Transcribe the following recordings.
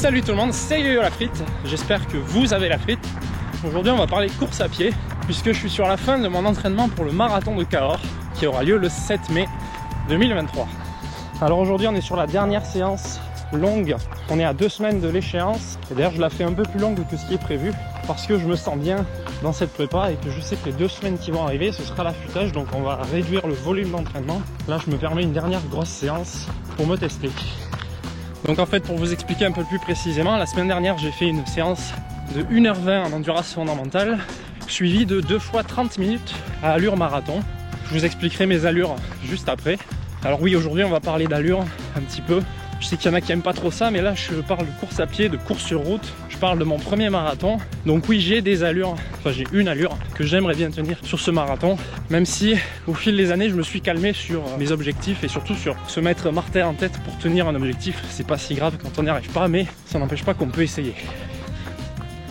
Salut tout le monde, c'est Yo-Yo la frite, j'espère que vous avez la frite. Aujourd'hui on va parler course à pied, puisque je suis sur la fin de mon entraînement pour le marathon de Cahors, qui aura lieu le 7 mai 2023. Alors aujourd'hui on est sur la dernière séance longue, on est à 2 semaines de l'échéance, et d'ailleurs je la fais un peu plus longue que ce qui est prévu, parce que je me sens bien dans cette prépa et que je sais que les 2 semaines qui vont arriver ce sera l'affûtage, donc on va réduire le volume d'entraînement. Là je me permets une dernière grosse séance pour me tester. Donc en fait, pour vous expliquer un peu plus précisément, la semaine dernière j'ai fait une séance de 1h20 en endurance fondamentale, suivie de 2 fois 30 minutes à allure marathon. Je vous expliquerai mes allures juste après. Alors oui, aujourd'hui on va parler d'allure un petit peu. Je sais qu'il y en a qui n'aiment pas trop ça, mais là je parle de course à pied, de course sur route. Je parle de mon premier marathon. Donc oui, j'ai des allures, enfin j'ai une allure que j'aimerais bien tenir sur ce marathon. Même si au fil des années, je me suis calmé sur mes objectifs et surtout sur se mettre martelet en tête pour tenir un objectif. C'est pas si grave quand on n'y arrive pas, mais ça n'empêche pas qu'on peut essayer.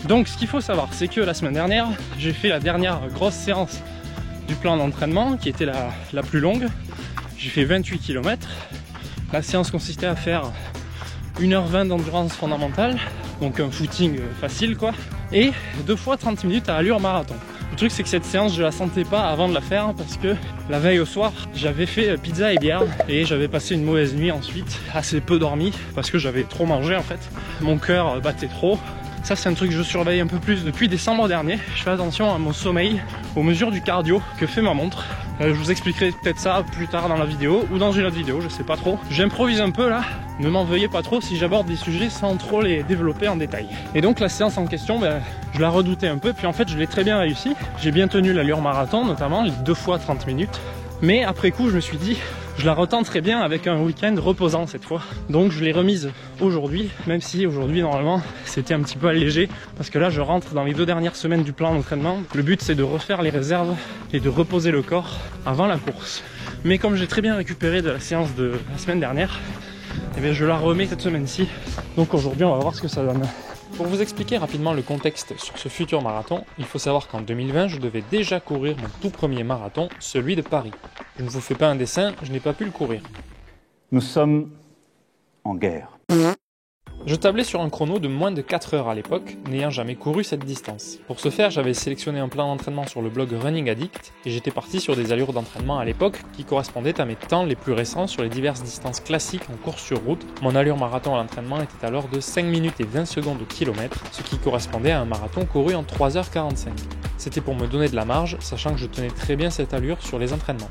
Donc ce qu'il faut savoir, c'est que la semaine dernière, j'ai fait la dernière grosse séance du plan d'entraînement qui était la plus longue. J'ai fait 28 km. La séance consistait à faire 1h20 d'endurance fondamentale, donc un footing facile quoi, et 2 fois 30 minutes à allure marathon. Le truc c'est que cette séance je la sentais pas avant de la faire parce que la veille au soir j'avais fait pizza et bière et j'avais passé une mauvaise nuit ensuite, assez peu dormi parce que j'avais trop mangé en fait, mon cœur battait trop. Ça c'est un truc que je surveille un peu plus depuis décembre dernier. Je fais attention à mon sommeil, aux mesures du cardio que fait ma montre. Je vous expliquerai peut-être ça plus tard dans la vidéo ou dans une autre vidéo, je sais pas trop. J'improvise un peu là, ne m'en veuillez pas trop si j'aborde des sujets sans trop les développer en détail. Et donc la séance en question, je la redoutais un peu, puis en fait je l'ai très bien réussi. J'ai bien tenu l'allure marathon notamment, les 2 fois 30 minutes. Mais après coup je me suis dit, je la retenterai bien avec un week-end reposant cette fois. Donc je l'ai remise aujourd'hui, même si aujourd'hui normalement c'était un petit peu allégé. Parce que là je rentre dans les 2 dernières semaines du plan d'entraînement. Le but c'est de refaire les réserves et de reposer le corps avant la course. Mais comme j'ai très bien récupéré de la séance de la semaine dernière, eh bien je la remets cette semaine-ci. Donc aujourd'hui on va voir ce que ça donne. Pour vous expliquer rapidement le contexte sur ce futur marathon, il faut savoir qu'en 2020, je devais déjà courir mon tout premier marathon, celui de Paris. Je ne vous fais pas un dessin, je n'ai pas pu le courir. Nous sommes en guerre. Je tablais sur un chrono de moins de 4 heures à l'époque, n'ayant jamais couru cette distance. Pour ce faire, j'avais sélectionné un plan d'entraînement sur le blog Running Addict et j'étais parti sur des allures d'entraînement à l'époque qui correspondaient à mes temps les plus récents sur les diverses distances classiques en course sur route. Mon allure marathon à l'entraînement était alors de 5 minutes et 20 secondes au kilomètre, ce qui correspondait à un marathon couru en 3h45. C'était pour me donner de la marge, sachant que je tenais très bien cette allure sur les entraînements.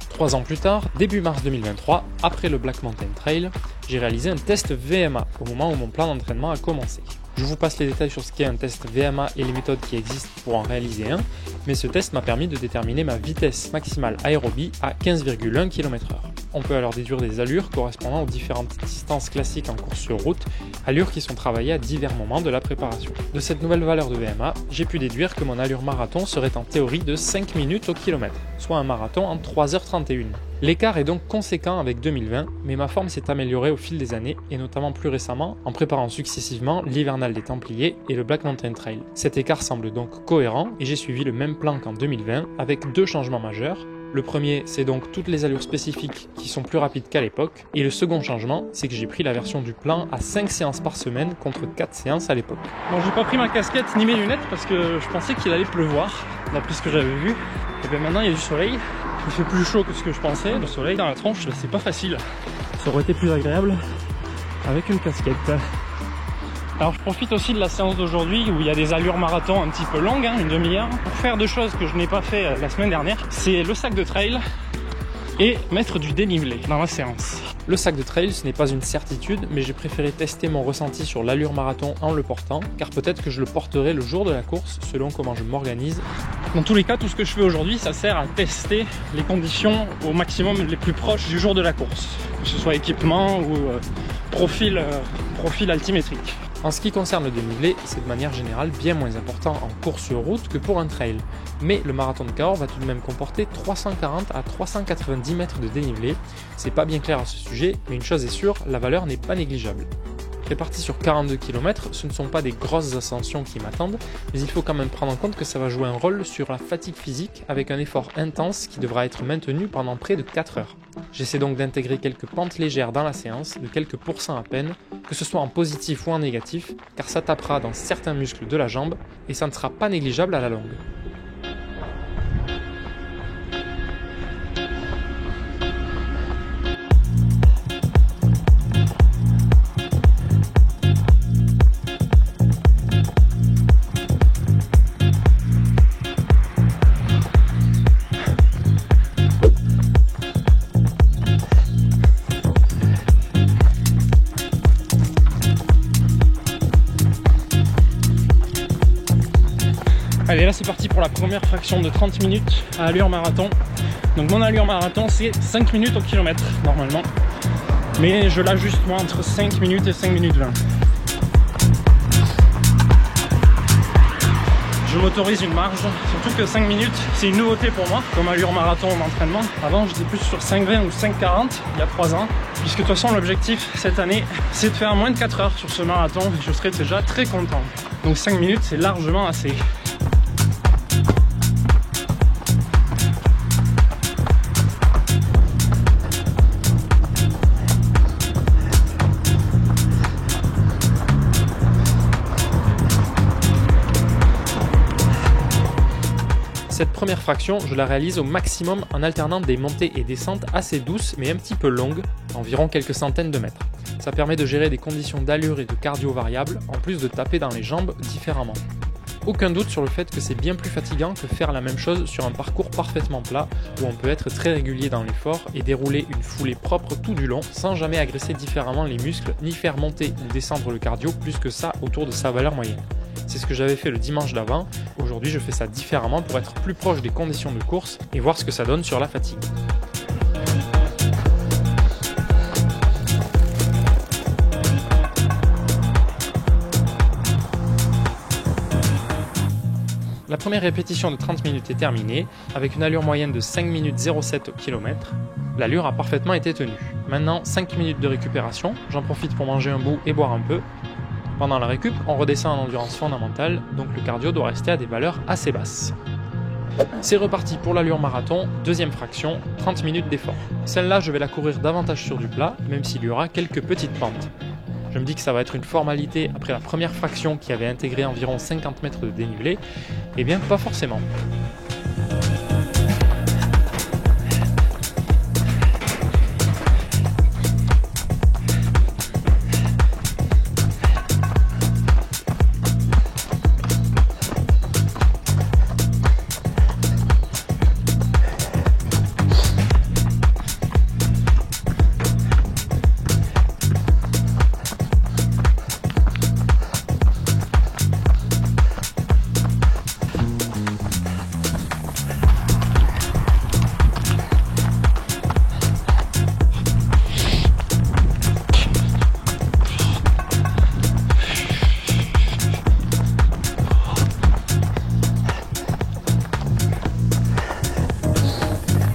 3 ans plus tard, début mars 2023, après le Black Mountain Trail, j'ai réalisé un test VMA au moment où mon plan d'entraînement a commencé. Je vous passe les détails sur ce qu'est un test VMA et les méthodes qui existent pour en réaliser un, mais ce test m'a permis de déterminer ma vitesse maximale aérobie à 15,1 km/h. On peut alors déduire des allures correspondant aux différentes distances classiques en course sur route, allures qui sont travaillées à divers moments de la préparation. De cette nouvelle valeur de VMA, j'ai pu déduire que mon allure marathon serait en théorie de 5 minutes au kilomètre, soit un marathon en 3h31. L'écart est donc conséquent avec 2020, mais ma forme s'est améliorée au fil des années, et notamment plus récemment en préparant successivement l'hivernal des Templiers et le Black Mountain Trail. Cet écart semble donc cohérent, et j'ai suivi le même plan qu'en 2020, avec 2 changements majeurs. Le premier, c'est donc toutes les allures spécifiques qui sont plus rapides qu'à l'époque, et le second changement, c'est que j'ai pris la version du plan à 5 séances par semaine contre 4 séances à l'époque. Bon, j'ai pas pris ma casquette ni mes lunettes parce que je pensais qu'il allait pleuvoir, d'après ce que j'avais vu. Et bien maintenant il y a du soleil, il fait plus chaud que ce que je pensais. Le soleil dans la tronche, c'est pas facile. Ça aurait été plus agréable avec une casquette. Alors je profite aussi de la séance d'aujourd'hui où il y a des allures marathon un petit peu longues, une demi-heure, pour faire 2 choses que je n'ai pas fait la semaine dernière. C'est le sac de trail et mettre du dénivelé dans la séance. Le sac de trail, ce n'est pas une certitude, mais j'ai préféré tester mon ressenti sur l'allure marathon en le portant, car peut-être que je le porterai le jour de la course, selon comment je m'organise. Dans tous les cas, tout ce que je fais aujourd'hui, ça sert à tester les conditions au maximum les plus proches du jour de la course, que ce soit équipement ou profil altimétrique. En ce qui concerne le dénivelé, c'est de manière générale bien moins important en course sur route que pour un trail. Mais le marathon de Cahors va tout de même comporter 340 à 390 mètres de dénivelé. C'est pas bien clair à ce sujet, mais une chose est sûre, la valeur n'est pas négligeable. Répartis sur 42 km, ce ne sont pas des grosses ascensions qui m'attendent, mais il faut quand même prendre en compte que ça va jouer un rôle sur la fatigue physique avec un effort intense qui devra être maintenu pendant près de 4 heures. J'essaie donc d'intégrer quelques pentes légères dans la séance, de quelques pourcents à peine, que ce soit en positif ou en négatif, car ça tapera dans certains muscles de la jambe et ça ne sera pas négligeable à la longue. Allez, là c'est parti pour la première fraction de 30 minutes à allure marathon. Donc mon allure marathon c'est 5 minutes au kilomètre normalement. Mais je l'ajuste moi entre 5 minutes et 5 minutes 20. Je m'autorise une marge, surtout que 5 minutes c'est une nouveauté pour moi comme allure marathon d'entraînement. Avant j'étais plus sur 5,20 ou 5,40 il y a 3 ans. Puisque de toute façon l'objectif cette année c'est de faire moins de 4 heures sur ce marathon et je serai déjà très content. Donc 5 minutes c'est largement assez. Cette première fraction, je la réalise au maximum en alternant des montées et descentes assez douces mais un petit peu longues, environ quelques centaines de mètres. Ça permet de gérer des conditions d'allure et de cardio variables, en plus de taper dans les jambes différemment. Aucun doute sur le fait que c'est bien plus fatigant que faire la même chose sur un parcours parfaitement plat, où on peut être très régulier dans l'effort et dérouler une foulée propre tout du long, sans jamais agresser différemment les muscles, ni faire monter ou descendre le cardio plus que ça autour de sa valeur moyenne. C'est ce que j'avais fait le dimanche d'avant. Aujourd'hui, je fais ça différemment pour être plus proche des conditions de course et voir ce que ça donne sur la fatigue. La première répétition de 30 minutes est terminée, avec une allure moyenne de 5 minutes 07 au kilomètre. L'allure a parfaitement été tenue. Maintenant, 5 minutes de récupération, j'en profite pour manger un bout et boire un peu. Pendant la récup, on redescend en endurance fondamentale, donc le cardio doit rester à des valeurs assez basses. C'est reparti pour l'allure marathon, deuxième fraction, 30 minutes d'effort. Celle-là, je vais la courir davantage sur du plat, même s'il y aura quelques petites pentes. Je me dis que ça va être une formalité après la première fraction qui avait intégré environ 50 mètres de dénivelé. Eh bien, pas forcément.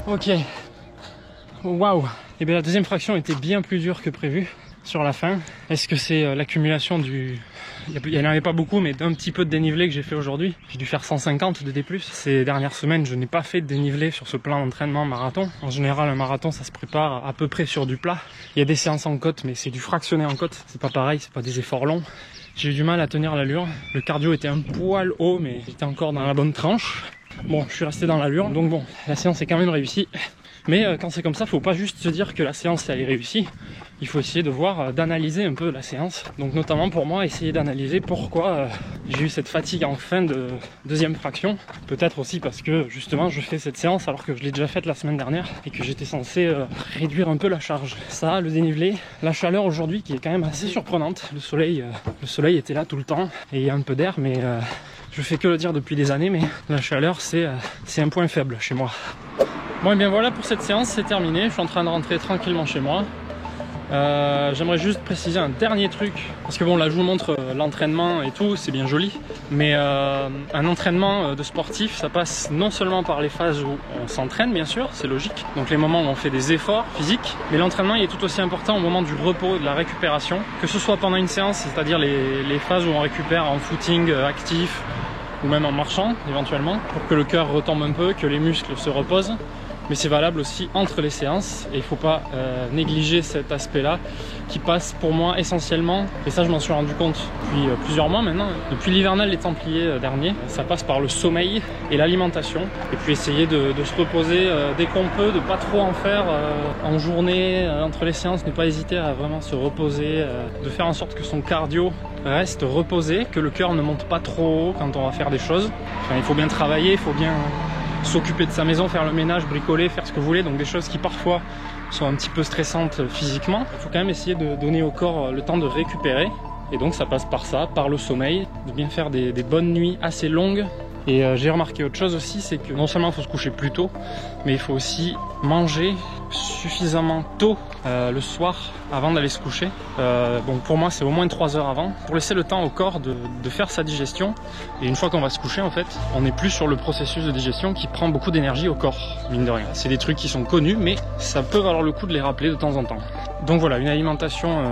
Ok, waouh! Et bien la deuxième fraction était bien plus dure que prévu sur la fin. Est-ce que c'est l'accumulation du... Il n'y en avait pas beaucoup, mais d'un petit peu de dénivelé que j'ai fait aujourd'hui. J'ai dû faire 150 de D+. Ces dernières semaines, je n'ai pas fait de dénivelé sur ce plan d'entraînement marathon. En général, un marathon, ça se prépare à peu près sur du plat. Il y a des séances en côte, mais c'est du fractionné en côte. C'est pas pareil, c'est pas des efforts longs. J'ai eu du mal à tenir l'allure. Le cardio était un poil haut, mais j'étais encore dans la bonne tranche. Bon, je suis resté dans l'allure, donc bon, la séance est quand même réussie. Mais quand c'est comme ça, faut pas juste se dire que la séance elle est réussie. Il faut essayer de voir, d'analyser un peu la séance. Donc notamment pour moi, essayer d'analyser pourquoi j'ai eu cette fatigue en fin de deuxième fraction. Peut-être aussi parce que justement je fais cette séance alors que je l'ai déjà faite la semaine dernière et que j'étais censé réduire un peu la charge. Ça, le dénivelé, la chaleur aujourd'hui qui est quand même assez surprenante. Le soleil était là tout le temps et il y a un peu d'air, mais je fais que le dire depuis des années, mais la chaleur c'est un point faible chez moi. Bon et bien voilà pour cette séance, c'est terminé, je suis en train de rentrer tranquillement chez moi. J'aimerais juste préciser un dernier truc, parce que bon là je vous montre l'entraînement et tout, c'est bien joli, mais un entraînement de sportif ça passe non seulement par les phases où on s'entraîne bien sûr, c'est logique, donc les moments où on fait des efforts physiques, mais l'entraînement il est tout aussi important au moment du repos, de la récupération, que ce soit pendant une séance, c'est-à-dire les phases où on récupère en footing actif ou même en marchant éventuellement, pour que le cœur retombe un peu, que les muscles se reposent. mais c'est valable aussi entre les séances et il ne faut pas négliger cet aspect-là qui passe pour moi essentiellement, et ça je m'en suis rendu compte depuis plusieurs mois maintenant, depuis l'hivernal des Templiers dernier, ça passe par le sommeil et l'alimentation, et puis essayer de se reposer dès qu'on peut, de pas trop en faire en journée, entre les séances, ne pas hésiter à vraiment se reposer, de faire en sorte que son cardio reste reposé, que le cœur ne monte pas trop haut quand on va faire des choses. Enfin, il faut bien travailler, il faut bien s'occuper de sa maison, faire le ménage, bricoler, faire ce que vous voulez, donc des choses qui parfois sont un petit peu stressantes physiquement. Il faut quand même essayer de donner au corps le temps de récupérer, et donc ça passe par ça, par le sommeil, de bien faire des bonnes nuits assez longues. Et j'ai remarqué autre chose aussi, c'est que non seulement il faut se coucher plus tôt, mais il faut aussi manger suffisamment tôt le soir avant d'aller se coucher. Bon, pour moi c'est au moins 3 heures avant, pour laisser le temps au corps de faire sa digestion. Et une fois qu'on va se coucher, en fait, on n'est plus sur le processus de digestion qui prend beaucoup d'énergie au corps, mine de rien. C'est des trucs qui sont connus, mais ça peut valoir le coup de les rappeler de temps en temps. Donc voilà, une alimentation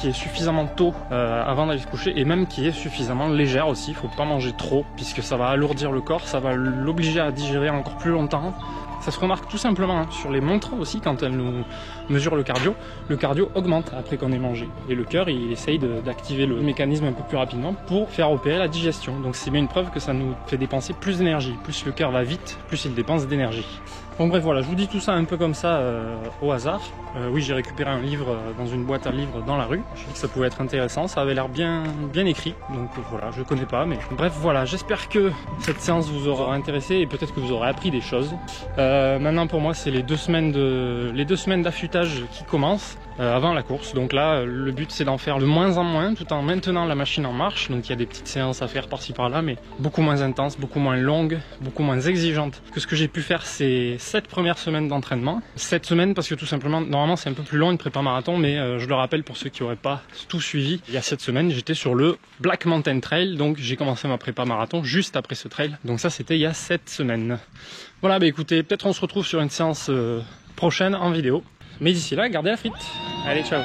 qui est suffisamment tôt avant d'aller se coucher, et même qui est suffisamment légère aussi. Il ne faut pas manger trop, puisque ça va alourdir le corps, ça va l'obliger à digérer encore plus longtemps. Ça se remarque tout simplement sur les montres aussi, quand elles nous mesurent le cardio augmente après qu'on ait mangé. Et le cœur, il essaye d'activer le mécanisme un peu plus rapidement pour faire opérer la digestion. Donc c'est bien une preuve que ça nous fait dépenser plus d'énergie. Plus le cœur va vite, plus il dépense d'énergie. Donc bref, voilà, je vous dis tout ça un peu comme ça au hasard. Oui, j'ai récupéré un livre dans une boîte à livres dans la rue. Je me dis que ça pouvait être intéressant, ça avait l'air bien écrit. Donc voilà, je connais pas, mais bref, voilà, j'espère que cette séance vous aura intéressé et peut-être que vous aurez appris des choses. Maintenant pour moi, c'est les 2 semaines d'affûtage qui commencent avant la course. Donc là, le but c'est d'en faire de moins en moins tout en maintenant la machine en marche. Donc il y a des petites séances à faire par-ci par-là, mais beaucoup moins intenses, beaucoup moins longues, beaucoup moins exigeantes que ce que j'ai pu faire ces 7 premières semaines d'entraînement. 7 semaines parce que tout simplement, normalement c'est un peu plus long une prépa marathon, mais je le rappelle pour ceux qui n'auraient pas tout suivi, il y a 7 semaines j'étais sur le Black Mountain Trail, donc j'ai commencé ma prépa marathon juste après ce trail. Donc ça c'était il y a 7 semaines. Voilà, bah écoutez, peut-être on se retrouve sur une séance prochaine en vidéo. Mais d'ici là, gardez la frite. Allez, ciao.